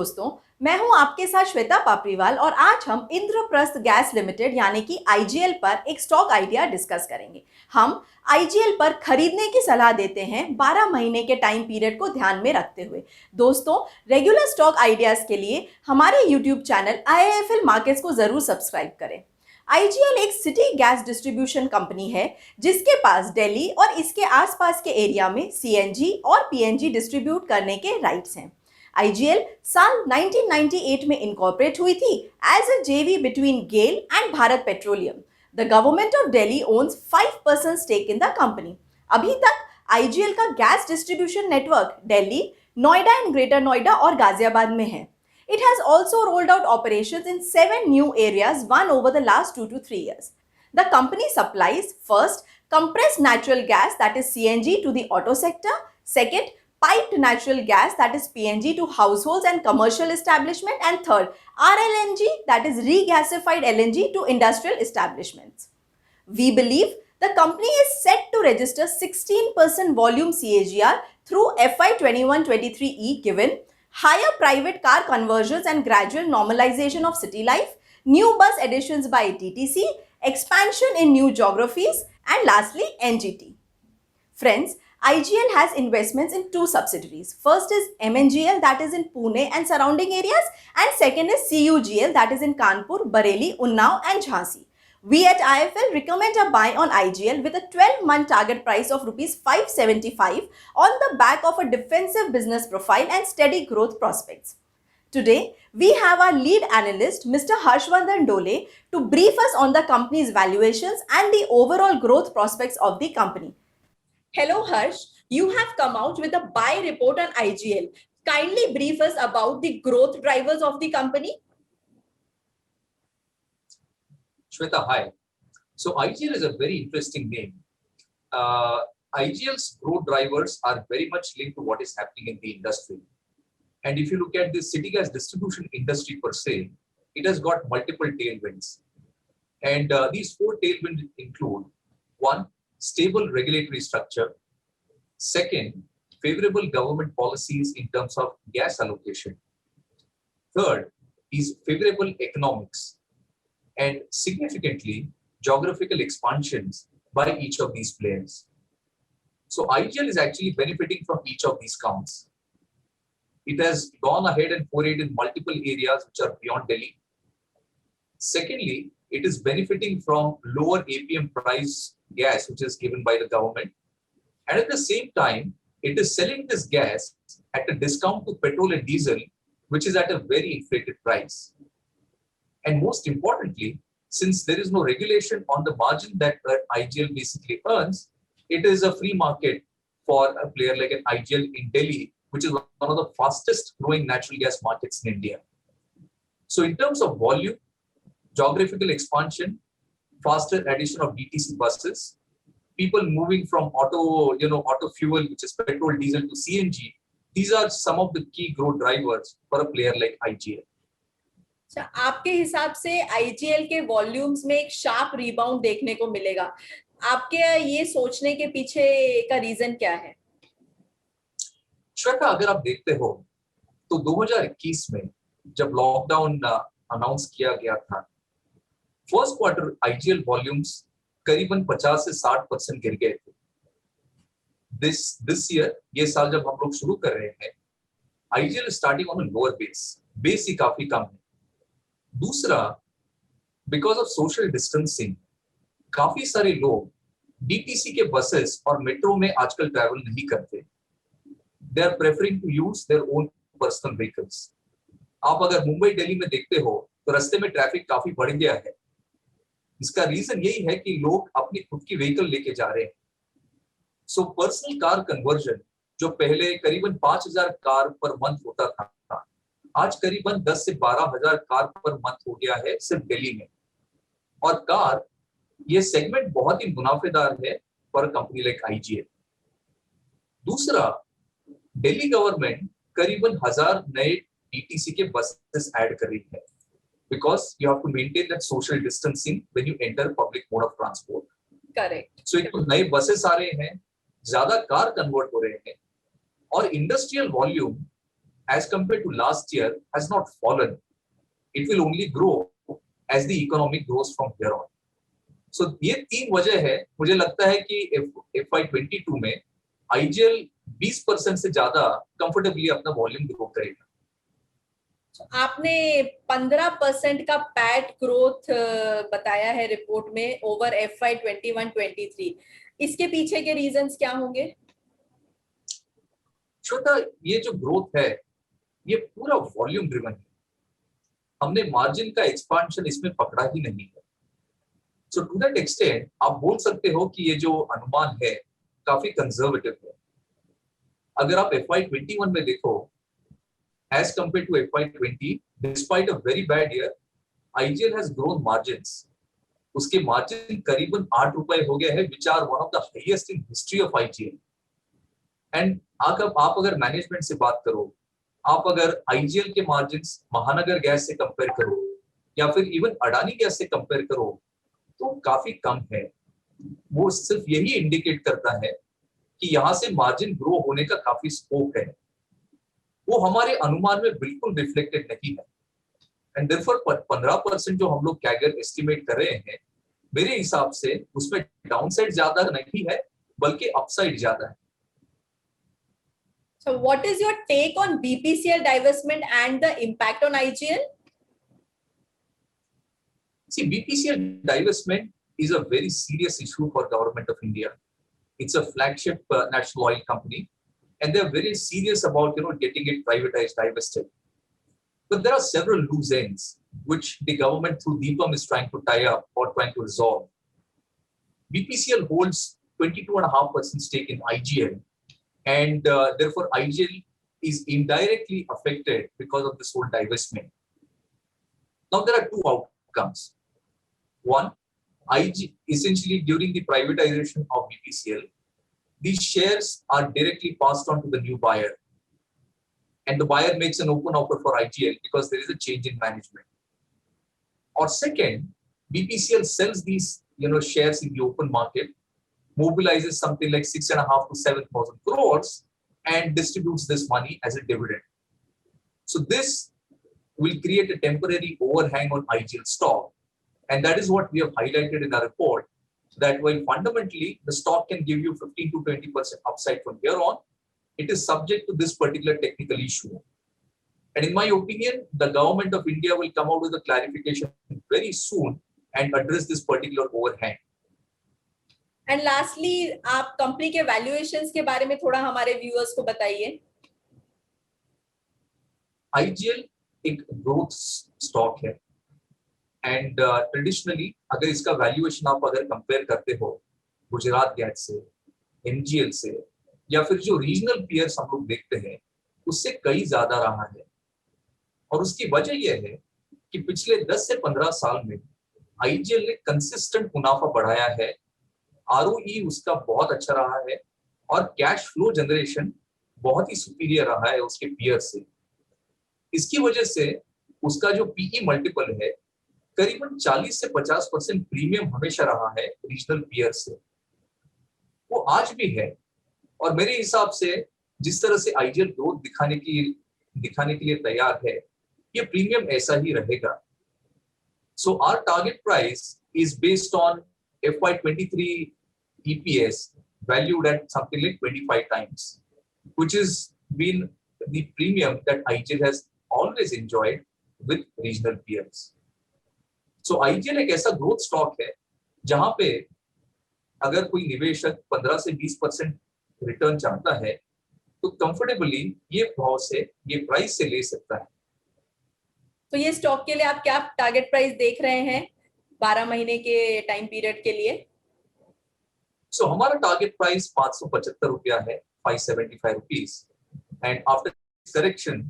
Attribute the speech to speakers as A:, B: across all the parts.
A: दोस्तों, मैं हूं आपके साथ श्वेता पापरीवाल और आज हम इंद्रप्रस्थ गैस लिमिटेड यानी कि आईजीएल पर एक स्टॉक आइडिया डिस्कस करेंगे। हम आईजीएल पर खरीदने की सलाह देते हैं 12 महीने के टाइम पीरियड को ध्यान में रखते हुए। दोस्तों, रेगुलर स्टॉक आइडियाज के लिए हमारे यूट्यूब चैनल आईआईएफएल मार्केट्स को जरूर सब्सक्राइब करें। आईजीएल एक सिटी गैस डिस्ट्रीब्यूशन कंपनी है जिसके पास दिल्ली और इसके आसपास के एरिया में सीएनजी और पीएनजी डिस्ट्रीब्यूट करने के राइट्स हैं। आईजीएल साल 1998 में इनकॉर्पोरेट हुई थी as a JV between GAIL and Bharat Petroleum. The government of Delhi owns 5% stake in the company. अभी तक आईजीएल का gas distribution network Delhi, Noida and greater Noida और गाजियाबाद में है। It has also rolled out operations in 7 new areas won over the last 2 to 3 years. The company supplies first compressed natural gas that is CNG to the auto sector, second piped natural gas that is PNG to households and commercial establishment, and third RLNG that is regasified LNG to industrial establishments. We believe the company is set to register 16% volume CAGR through FY 21-23E given higher private car conversions and gradual normalization of city life, new bus additions by TTC, expansion in new geographies, and lastly, NGT. Friends, IGL has investments in two subsidiaries. First is MNGL that is in Pune and surrounding areas, and second is CUGL that is in Kanpur, Bareilly, Unnao, and Jhansi. We at IFL recommend a buy on IGL with a 12-month target price of Rs 575 on the back of a defensive business profile and steady growth prospects. Today, we have our lead analyst, Mr. Harshvardhan Dole, to brief us on the company's valuations and the overall growth prospects of the company. Hello, Harsh. You have come out with a buy report on IGL. Kindly brief us about the growth drivers of the company.
B: Shweta, hi. So IGL is a very interesting name. IGL's growth drivers are very much linked to what is happening in the industry. And if you look at the city gas distribution industry per se, it has got multiple tailwinds. And these four tailwinds include: one, stable regulatory structure; second, favorable government policies in terms of gas allocation; third is favorable economics; and significantly, geographical expansions by each of these players. So IGL is actually benefiting from each of these counts. It has gone ahead and forayed in multiple areas which are beyond Delhi. Secondly, it is benefiting from lower APM price gas which is given by the government. And at the same time, it is selling this gas at a discount to petrol and diesel, which is at a very inflated price. And most importantly, since there is no regulation on the margin that IGL basically earns, it is a free market for a player like an IGL in Delhi, which is one of the fastest growing natural gas markets in India. So in terms of volume, geographical expansion, faster addition of DTC buses, people moving from auto fuel, which is petrol, diesel, to CNG, these are some of the key growth drivers for a player like IGL.
A: आपके हिसाब से IGL के volumes में एक sharp rebound देखने को मिलेगा। आपके ये सोचने के पीछे का रीजन क्या है?
B: श्वेता, अगर आप देखते हो तो 2021 में जब लॉकडाउन अनाउंस किया गया था, फर्स्ट क्वार्टर आईजीएल वॉल्यूम्स करीबन 50 से 60% गिर गए थे। दिस ईयर, ये साल जब हम लोग शुरू कर रहे हैं, IGL starting on a lower base ही काफी कम है। दूसरा, बिकॉज ऑफ सोशल डिस्टेंसिंग, काफी सारे लोग डीटीसी के बसेस और मेट्रो में आजकल ट्रैवल नहीं करते। They are preferring to use their own personal vehicles. आप अगर मुंबई दिल्ली में देखते हो तो रास्ते में ट्रैफिक काफी बढ़ गया है। इसका रीजन यही है कि लोग अपनी खुद की व्हीकल लेके जा रहे हैं। सो पर्सनल कार कन्वर्जन, जो पहले करीबन 5,000 कार पर मंथ होता था, आज करीबन 10 से 12,000 कार पर मंथ हो गया है सिर्फ दिल्ली में। और कार, ये सेगमेंट बहुत ही मुनाफेदार है फॉर कंपनी लाइक आईजीएल। दूसरा, दिल्ली गवर्नमेंट करीबन 1000 नए डीटीसी के बसेस ऐड कर रही है, because you have to maintain that social distancing when you enter public mode of transport.
A: Correct.
B: So एक तो नए बसेस आ रहे हैं, ज्यादा कार कन्वर्ट हो रहे हैं, और industrial volume as compared to last year has not fallen. It will only grow as the economy grows from here on. So ये तीन वजह है. मुझे लगता है कि FY22 में IGL 20% से ज्यादा कंफर्टेबली अपना वॉल्यूम ग्रो करेगा.
A: आपने 15% का पैट ग्रोथ बताया है रिपोर्ट में ओवर FY21-23. इसके पीछे के रीजंस क्या होंगे?
B: श्वेता, ये जो ग्रोथ है ये पूरा वॉल्यूम ड्रिवन है. हमने मार्जिन का एक्सपांशन इसमें पकड़ा ही नहीं है. सो टू दैट एक्सटेंट आप बोल सकते हो कि ये जो अनुमान है काफी कंजर्वेटिव है. अगर आप FY21 में देखो, as compared to FY20, despite a very bad year, IGL has grown margins. उसके मार्जिन करीबन 8 रुपए हो गए हैं, which are one of the highest in history of IGL. And आप अगर मैनेजमेंट से बात करो, आप अगर IGL के मार्जिन्स महानगर गैस से कंपेयर करो या फिर इवन अडानी गैस से कंपेयर करो तो काफी कम है. वो सिर्फ यही इंडिकेट करता है कि यहाँ से मार्जिन ग्रो होने का काफी स्कोप है. वो हमारे अनुमान में बिल्कुल रिफ्लेक्टेड नहीं है. एंड देयरफॉर 15% जो हम लोग कैगर एस्टिमेट कर रहे हैं, मेरे हिसाब से उसमें डाउनसाइड ज्यादा नहीं है बल्कि अपसाइड ज्यादा है.
A: So what is your take on BPCL divestment and the impact on IGL?
B: See, BPCL divestment is a very serious issue for government of India. It's a flagship national oil company. And they're very serious about getting it privatized, divested. But there are several loose ends which the government through DIPAM is trying to tie up or trying to resolve. BPCL holds 22.5% stake in IGL, and therefore IGL is indirectly affected because of this whole divestment. Now there are two outcomes. One, essentially during the privatization of BPCL, these shares are directly passed on to the new buyer, and the buyer makes an open offer for IGL because there is a change in management. Or second, BPCL sells these shares in the open market, mobilizes something like 6.5 to 7,000 crores and distributes this money as a dividend. So this will create a temporary overhang on IGL stock, and that is what we have highlighted in our report, that while fundamentally the stock can give you 15 to 20% upside from here on, it is subject to this particular technical issue. And in my opinion, the government of India will come out with a clarification very soon and address this particular overhang.
A: And lastly, आप company के valuations के बारे में थोड़ा हमारे viewers को बताइए.
B: IGL एक ग्रोथ स्टॉक है, एंड ट्रेडिशनली अगर इसका वैल्यूएशन आप अगर कंपेयर करते हो गुजरात गैस से, MGL से, या फिर जो रीजनल पीयर्स हम लोग देखते हैं उससे कई ज्यादा रहा है. और उसकी वजह यह है कि पिछले 10 से 15 साल में IGL ने कंसिस्टेंट मुनाफा बढ़ाया है, ROE उसका बहुत अच्छा रहा है और कैश फ्लो जनरेशन बहुत ही सुपीरियर रहा है उसके पीयर से. इसकी वजह से उसका जो PE मल्टीपल है करीबन 40 से 50% प्रीमियम हमेशा रहा है रीजनल पीयर से. वो आज भी है, और मेरे हिसाब से जिस तरह से IGL ग्रोथ दिखाने के लिए तैयार है, ये प्रीमियम ऐसा ही रहेगा. So our target price is based on FY23 EPS valued at something like 25 times, which has been the premium that IGL has always enjoyed with regional peers. So IGL एक ऐसा ग्रोथ स्टॉक है जहां पे अगर कोई निवेशक 15 से 20% return चाहता है तो कंफर्टेबली ये भाव से, ये प्राइस से ले सकता है.
A: तो ये स्टॉक के लिए आप क्या टारगेट प्राइस देख रहे हैं 12 महीने के टाइम पीरियड के लिए?
B: सो हमारा टारगेट प्राइस 575 रुपया है, 575 rupees, and after correction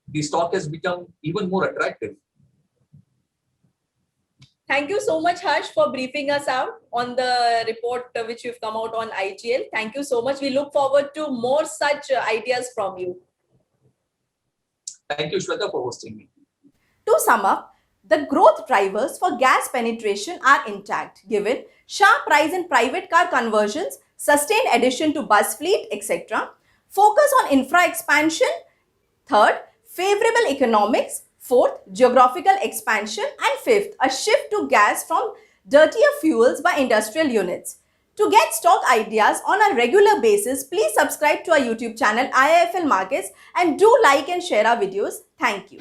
B: the stock has become even more attractive.
A: Thank you so much, Harsh, for briefing us out on the report which you've come out on IGL. Thank you so much. We look forward to more such ideas from you.
B: Thank you, Shweta, for hosting me.
A: To sum up, the growth drivers for gas penetration are intact, given sharp rise in private car conversions, sustained addition to bus fleet, etc. Focus on infra expansion. Third, favorable economics, fourth, geographical expansion, and fifth, a shift to gas from dirtier fuels by industrial units. To get stock ideas on a regular basis, please subscribe to our YouTube channel IIFL Markets and do like and share our videos. Thank you.